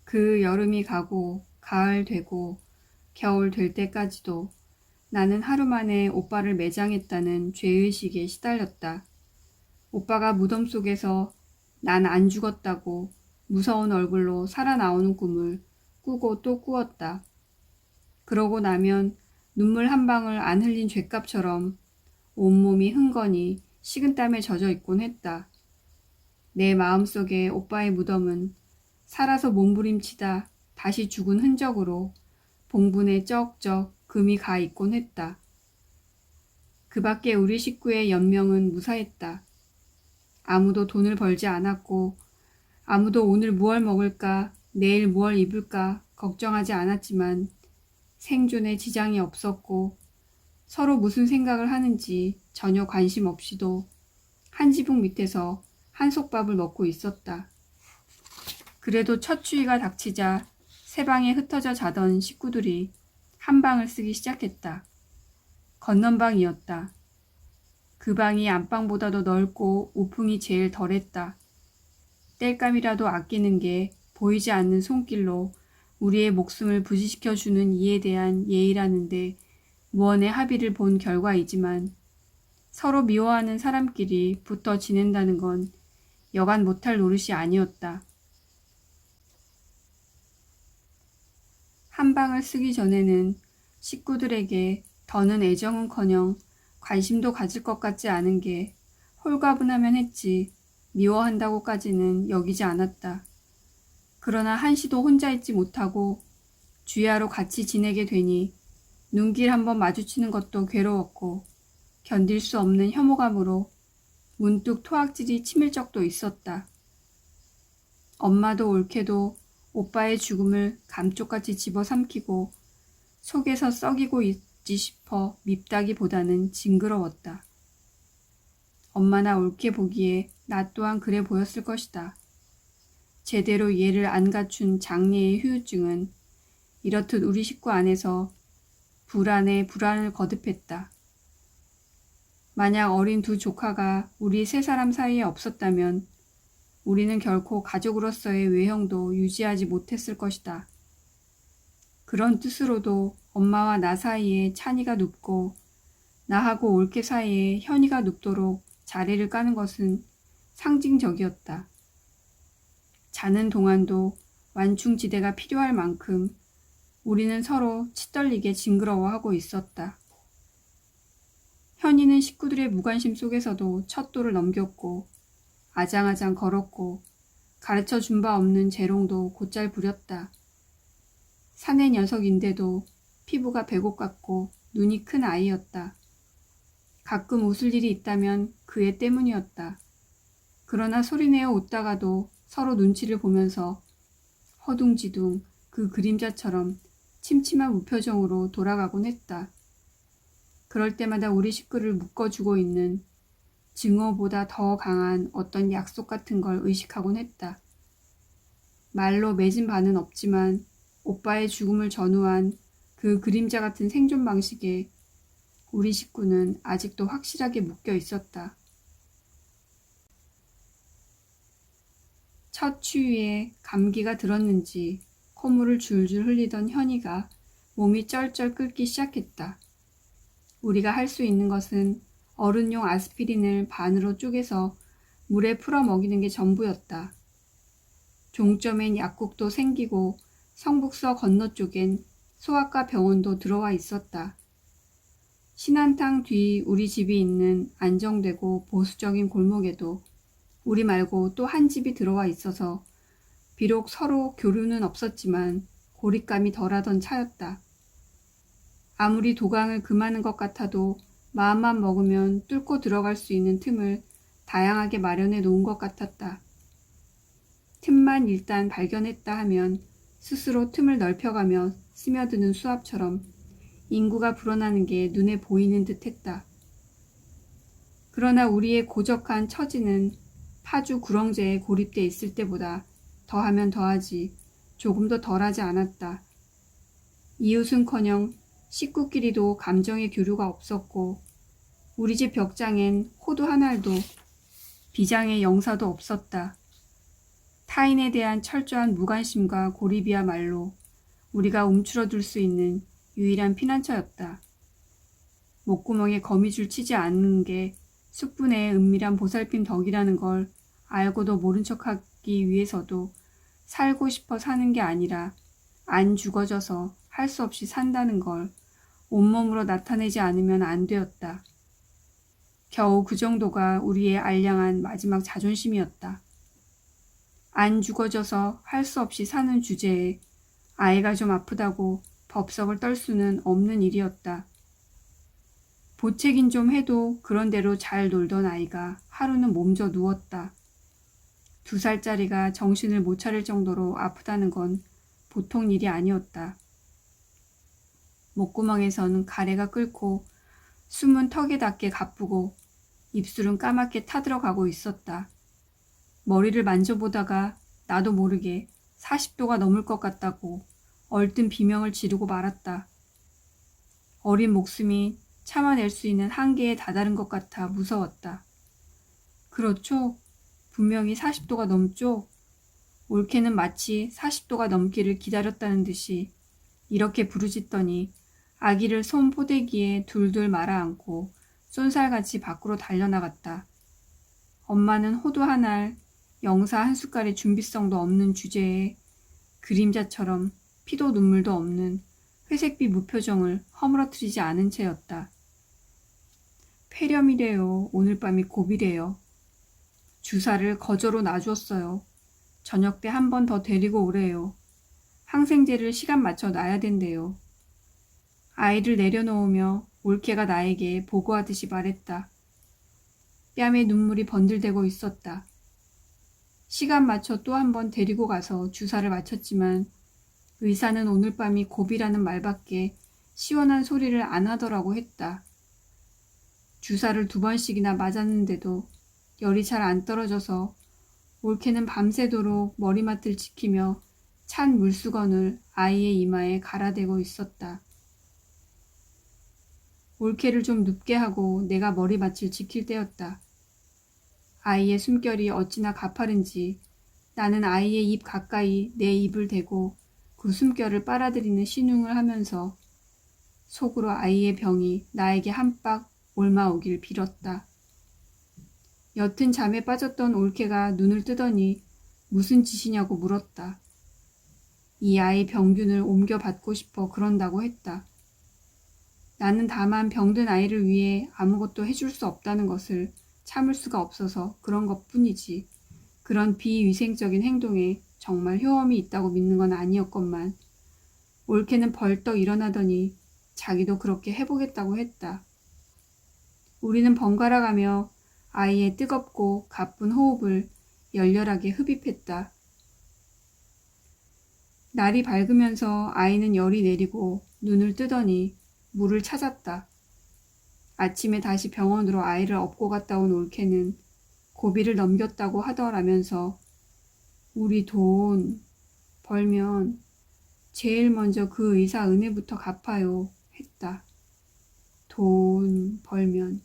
그 여름이 가고 가을 되고 겨울 될 때까지도 나는 하루 만에 오빠를 매장했다는 죄의식에 시달렸다. 오빠가 무덤 속에서 난 안 죽었다고 무서운 얼굴로 살아나오는 꿈을 꾸고 또 꾸었다. 그러고 나면 눈물 한 방울 안 흘린 죗값처럼 온몸이 흥건히 식은땀에 젖어 있곤 했다. 내 마음속에 오빠의 무덤은 살아서 몸부림치다 다시 죽은 흔적으로 봉분에 쩍쩍 금이 가 있곤 했다. 그 밖에 우리 식구의 연명은 무사했다. 아무도 돈을 벌지 않았고 아무도 오늘 무얼 먹을까 내일 무얼 입을까 걱정하지 않았지만 생존에 지장이 없었고 서로 무슨 생각을 하는지 전혀 관심 없이도 한 지붕 밑에서 한솥밥을 먹고 있었다. 그래도 첫 추위가 닥치자 세 방에 흩어져 자던 식구들이 한 방을 쓰기 시작했다. 건넌방이었다. 그 방이 안방보다도 넓고 우풍이 제일 덜했다. 땔감이라도 아끼는 게 보이지 않는 손길로 우리의 목숨을 부지시켜주는 이에 대한 예의라는데 무언의 합의를 본 결과이지만 서로 미워하는 사람끼리 붙어 지낸다는 건 여간 못할 노릇이 아니었다. 한 방을 쓰기 전에는 식구들에게 더는 애정은커녕 관심도 가질 것 같지 않은 게 홀가분하면 했지 미워한다고까지는 여기지 않았다. 그러나 한시도 혼자 있지 못하고 주야로 같이 지내게 되니 눈길 한번 마주치는 것도 괴로웠고 견딜 수 없는 혐오감으로 문득 토악질이 치밀 적도 있었다. 엄마도 옳게도 오빠의 죽음을 감쪽같이 집어삼키고 속에서 썩이고 있지 싶어 밉다기보다는 징그러웠다. 엄마나 옳게 보기에 나 또한 그래 보였을 것이다. 제대로 이해를 안 갖춘 장래의 후유증은 이렇듯 우리 식구 안에서 불안에 불안을 거듭했다. 만약 어린 두 조카가 우리 세 사람 사이에 없었다면 우리는 결코 가족으로서의 외형도 유지하지 못했을 것이다. 그런 뜻으로도 엄마와 나 사이에 찬이가 눕고 나하고 올케 사이에 현이가 눕도록 자리를 까는 것은 상징적이었다. 자는 동안도 완충지대가 필요할 만큼 우리는 서로 치떨리게 징그러워하고 있었다. 현이는 식구들의 무관심 속에서도 첫 돌을 넘겼고 아장아장 걸었고 가르쳐 준 바 없는 재롱도 곧잘 부렸다. 사내 녀석인데도 피부가 백옥 같고 눈이 큰 아이였다. 가끔 웃을 일이 있다면 그 애 때문이었다. 그러나 소리내어 웃다가도 서로 눈치를 보면서 허둥지둥 그 그림자처럼 침침한 무표정으로 돌아가곤 했다. 그럴 때마다 우리 식구를 묶어주고 있는 증오보다 더 강한 어떤 약속 같은 걸 의식하곤 했다. 말로 맺은 바는 없지만 오빠의 죽음을 전후한 그 그림자 같은 생존 방식에 우리 식구는 아직도 확실하게 묶여 있었다. 첫 추위에 감기가 들었는지 콧물을 줄줄 흘리던 현이가 몸이 쩔쩔 끓기 시작했다. 우리가 할 수 있는 것은 어른용 아스피린을 반으로 쪼개서 물에 풀어 먹이는 게 전부였다. 종점엔 약국도 생기고 성북서 건너쪽엔 소아과 병원도 들어와 있었다. 신한탕 뒤 우리 집이 있는 안정되고 보수적인 골목에도 우리 말고 또 한 집이 들어와 있어서 비록 서로 교류는 없었지만 고립감이 덜하던 차였다. 아무리 도강을 금하는 것 같아도 마음만 먹으면 뚫고 들어갈 수 있는 틈을 다양하게 마련해 놓은 것 같았다. 틈만 일단 발견했다 하면 스스로 틈을 넓혀가며 스며드는 수압처럼 인구가 불어나는 게 눈에 보이는 듯 했다. 그러나 우리의 고적한 처지는 파주 구렁재에 고립돼 있을 때보다 더하면 더하지 조금도 덜하지 않았다. 이웃은커녕 식구끼리도 감정의 교류가 없었고 우리 집 벽장엔 호두 한 알도 비장의 영사도 없었다. 타인에 대한 철저한 무관심과 고립이야말로 우리가 움츠러들 수 있는 유일한 피난처였다. 목구멍에 거미줄 치지 않는 게 숙분의 은밀한 보살핌 덕이라는 걸 알고도 모른 척하기 위해서도 살고 싶어 사는 게 아니라 안 죽어져서 할 수 없이 산다는 걸 온몸으로 나타내지 않으면 안 되었다. 겨우 그 정도가 우리의 알량한 마지막 자존심이었다. 안 죽어져서 할 수 없이 사는 주제에 아이가 좀 아프다고 법석을 떨 수는 없는 일이었다. 보채긴 좀 해도 그런대로 잘 놀던 아이가 하루는 몸져 누웠다. 2살짜리가 정신을 못 차릴 정도로 아프다는 건 보통 일이 아니었다. 목구멍에선 가래가 끓고 숨은 턱에 닿게 가쁘고 입술은 까맣게 타들어가고 있었다. 머리를 만져보다가 나도 모르게 40도가 넘을 것 같다고 얼뜬 비명을 지르고 말았다. 어린 목숨이 참아낼 수 있는 한계에 다다른 것 같아 무서웠다. 그렇죠? 분명히 40도가 넘죠? 올케는 마치 40도가 넘기를 기다렸다는 듯이 이렇게 부르짖더니 아기를 손 포대기에 둘둘 말아 안고 쏜살같이 밖으로 달려나갔다. 엄마는 호두 한 알, 영사 한 숟갈의 준비성도 없는 주제에 그림자처럼 피도 눈물도 없는 회색빛 무표정을 허물어뜨리지 않은 채였다. 폐렴이래요. 오늘 밤이 고비래요. 주사를 거저로 놔주었어요. 저녁 때 한 번 더 데리고 오래요. 항생제를 시간 맞춰 놔야 된대요. 아이를 내려놓으며 올케가 나에게 보고하듯이 말했다. 뺨에 눈물이 번들대고 있었다. 시간 맞춰 또 한 번 데리고 가서 주사를 맞췄지만 의사는 오늘 밤이 고비라는 말밖에 시원한 소리를 안 하더라고 했다. 주사를 2번씩이나 맞았는데도 열이 잘 안 떨어져서 올케는 밤새도록 머리맡을 지키며 찬 물수건을 아이의 이마에 갈아대고 있었다. 올케를 좀 눕게 하고 내가 머리맡을 지킬 때였다. 아이의 숨결이 어찌나 가파른지 나는 아이의 입 가까이 내 입을 대고 그 숨결을 빨아들이는 신웅을 하면서 속으로 아이의 병이 나에게 한박 옮아오길 빌었다. 옅은 잠에 빠졌던 올케가 눈을 뜨더니 무슨 짓이냐고 물었다. 이 아이 병균을 옮겨받고 싶어 그런다고 했다. 나는 다만 병든 아이를 위해 아무것도 해줄 수 없다는 것을 참을 수가 없어서 그런 것뿐이지. 그런 비위생적인 행동에 정말 효험이 있다고 믿는 건 아니었건만 올케는 벌떡 일어나더니 자기도 그렇게 해보겠다고 했다. 우리는 번갈아 가며 아이의 뜨겁고 가쁜 호흡을 열렬하게 흡입했다. 날이 밝으면서 아이는 열이 내리고 눈을 뜨더니 물을 찾았다. 아침에 다시 병원으로 아이를 업고 갔다 온 올케는 고비를 넘겼다고 하더라면서 우리 돈 벌면 제일 먼저 그 의사 은혜부터 갚아요 했다. 돈 벌면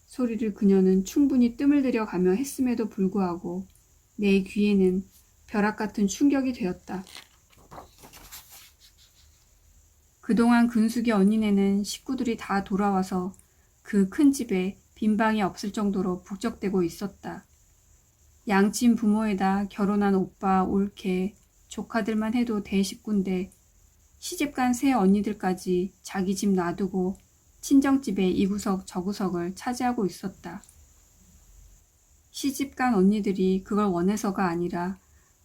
소리를 그녀는 충분히 뜸을 들여가며 했음에도 불구하고 내 귀에는 벼락 같은 충격이 되었다. 그동안 근숙이 언니네는 식구들이 다 돌아와서 그 큰 집에 빈방이 없을 정도로 북적대고 있었다. 양친 부모에다 결혼한 오빠, 올케, 조카들만 해도 대식구인데 시집간 새 언니들까지 자기 집 놔두고 친정집의 이 구석 저 구석을 차지하고 있었다. 시집간 언니들이 그걸 원해서가 아니라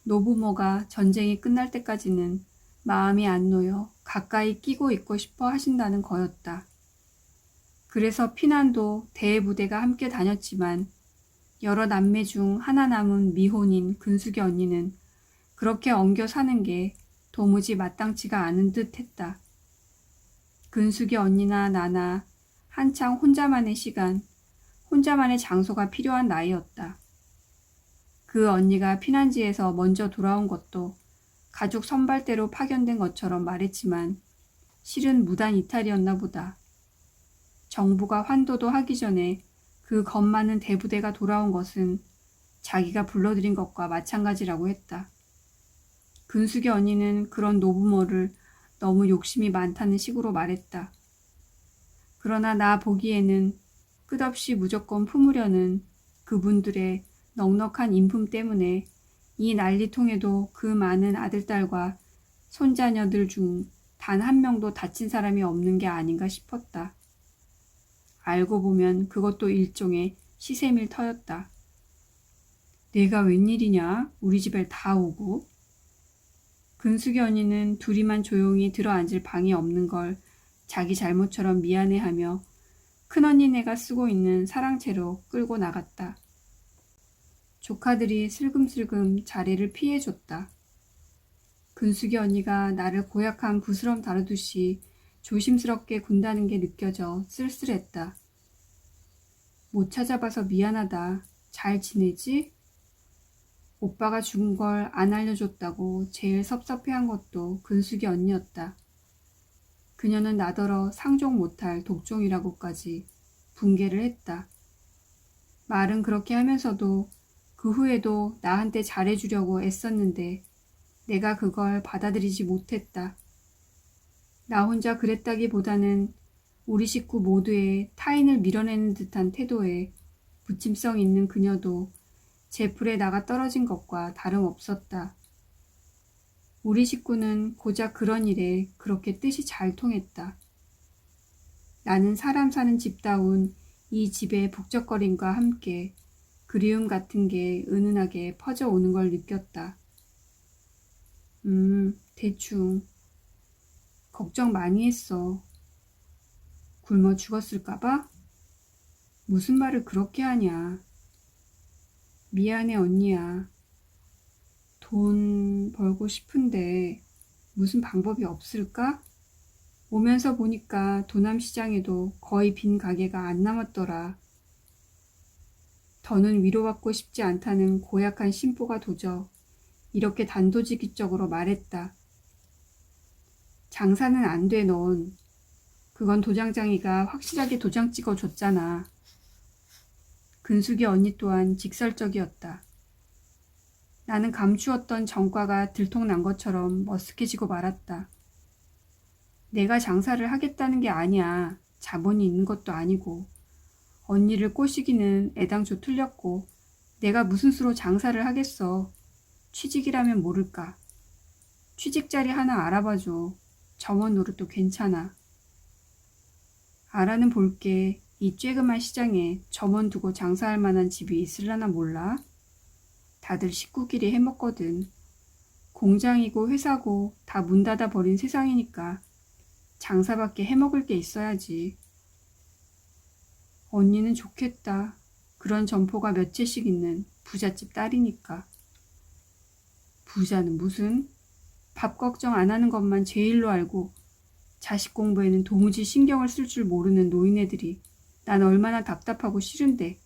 노부모가 전쟁이 끝날 때까지는 마음이 안 놓여 가까이 끼고 있고 싶어 하신다는 거였다. 그래서 피난도 대부대가 함께 다녔지만 여러 남매 중 하나 남은 미혼인 근숙이 언니는 그렇게 엉겨 사는 게 도무지 마땅치가 않은 듯 했다. 근숙이 언니나 나나 한창 혼자만의 시간, 혼자만의 장소가 필요한 나이였다. 그 언니가 피난지에서 먼저 돌아온 것도 가족 선발대로 파견된 것처럼 말했지만 실은 무단 이탈이었나 보다. 정부가 환도도 하기 전에 그 겁 많은 대부대가 돌아온 것은 자기가 불러들인 것과 마찬가지라고 했다. 근숙이 언니는 그런 노부모를 너무 욕심이 많다는 식으로 말했다. 그러나 나 보기에는 끝없이 무조건 품으려는 그분들의 넉넉한 인품 때문에 이 난리통에도 그 많은 아들딸과 손자녀들 중 단 한 명도 다친 사람이 없는 게 아닌가 싶었다. 알고 보면 그것도 일종의 시샘일 터였다. 내가 웬일이냐? 우리 집에 다 오고. 근숙이 언니는 둘이만 조용히 들어앉을 방이 없는 걸 자기 잘못처럼 미안해하며 큰언니네가 쓰고 있는 사랑채로 끌고 나갔다. 조카들이 슬금슬금 자리를 피해줬다. 근숙이 언니가 나를 고약한 부스럼 다루듯이 조심스럽게 군다는 게 느껴져 쓸쓸했다. 못 찾아봐서 미안하다. 잘 지내지? 오빠가 죽은 걸 안 알려줬다고 제일 섭섭해한 것도 근숙이 언니였다. 그녀는 나더러 상종 못할 독종이라고까지 분개를 했다. 말은 그렇게 하면서도 그 후에도 나한테 잘해주려고 애썼는데 내가 그걸 받아들이지 못했다. 나 혼자 그랬다기보다는 우리 식구 모두의 타인을 밀어내는 듯한 태도에 부침성 있는 그녀도 제 풀에 나가 떨어진 것과 다름없었다. 우리 식구는 고작 그런 일에 그렇게 뜻이 잘 통했다. 나는 사람 사는 집다운 이 집의 북적거림과 함께 그리움 같은 게 은은하게 퍼져오는 걸 느꼈다. 대충. 걱정 많이 했어. 굶어 죽었을까봐? 무슨 말을 그렇게 하냐. 미안해 언니야. 돈 벌고 싶은데 무슨 방법이 없을까? 오면서 보니까 도남시장에도 거의 빈 가게가 안 남았더라. 더는 위로받고 싶지 않다는 고약한 심보가 도져 이렇게 단도직입적으로 말했다. 장사는 안 돼, 넌. 그건 도장장이가 확실하게 도장 찍어줬잖아. 근숙이 언니 또한 직설적이었다. 나는 감추었던 전과가 들통난 것처럼 머쓱해지고 말았다. 내가 장사를 하겠다는 게 아니야. 자본이 있는 것도 아니고. 언니를 꼬시기는 애당초 틀렸고 내가 무슨 수로 장사를 하겠어. 취직이라면 모를까. 취직 자리 하나 알아봐줘. 점원 노릇도 괜찮아. 알아는 볼게. 이 쬐그만 시장에 점원 두고 장사할 만한 집이 있으려나 몰라? 다들 식구끼리 해먹거든. 공장이고 회사고 다 문 닫아 버린 세상이니까 장사밖에 해먹을 게 있어야지. 언니는 좋겠다. 그런 점포가 몇 채씩 있는 부잣집 딸이니까. 부자는 무슨? 밥 걱정 안 하는 것만 제일로 알고 자식 공부에는 도무지 신경을 쓸 줄 모르는 노인네들이 난 얼마나 답답하고 싫은데.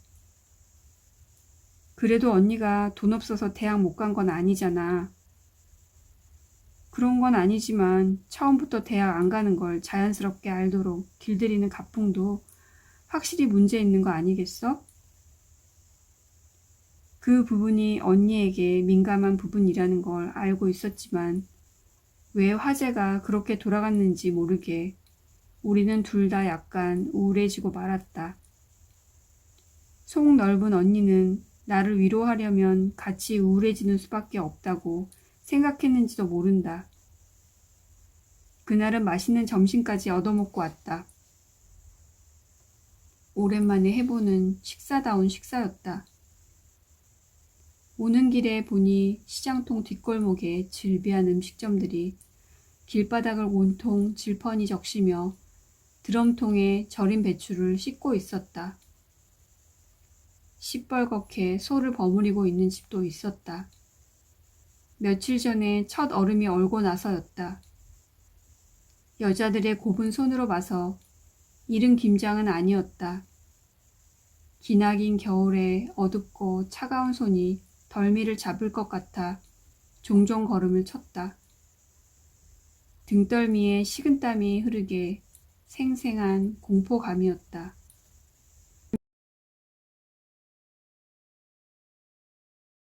그래도 언니가 돈 없어서 대학 못 간 건 아니잖아. 그런 건 아니지만 처음부터 대학 안 가는 걸 자연스럽게 알도록 길들이는 가풍도 확실히 문제 있는 거 아니겠어? 그 부분이 언니에게 민감한 부분이라는 걸 알고 있었지만 왜 화제가 그렇게 돌아갔는지 모르게 우리는 둘 다 약간 우울해지고 말았다. 속 넓은 언니는 나를 위로하려면 같이 우울해지는 수밖에 없다고 생각했는지도 모른다. 그날은 맛있는 점심까지 얻어먹고 왔다. 오랜만에 해보는 식사다운 식사였다. 오는 길에 보니 시장통 뒷골목에 즐비한 음식점들이 길바닥을 온통 질펀이 적시며 드럼통에 절인 배추를 씻고 있었다. 시뻘겋게 소를 버무리고 있는 집도 있었다. 며칠 전에 첫 얼음이 얼고 나서였다. 여자들의 곱은 손으로 봐서 이른 김장은 아니었다. 기나긴 겨울에 어둡고 차가운 손이 덜미를 잡을 것 같아 종종 걸음을 쳤다. 등덜미에 식은땀이 흐르게 생생한 공포감이었다.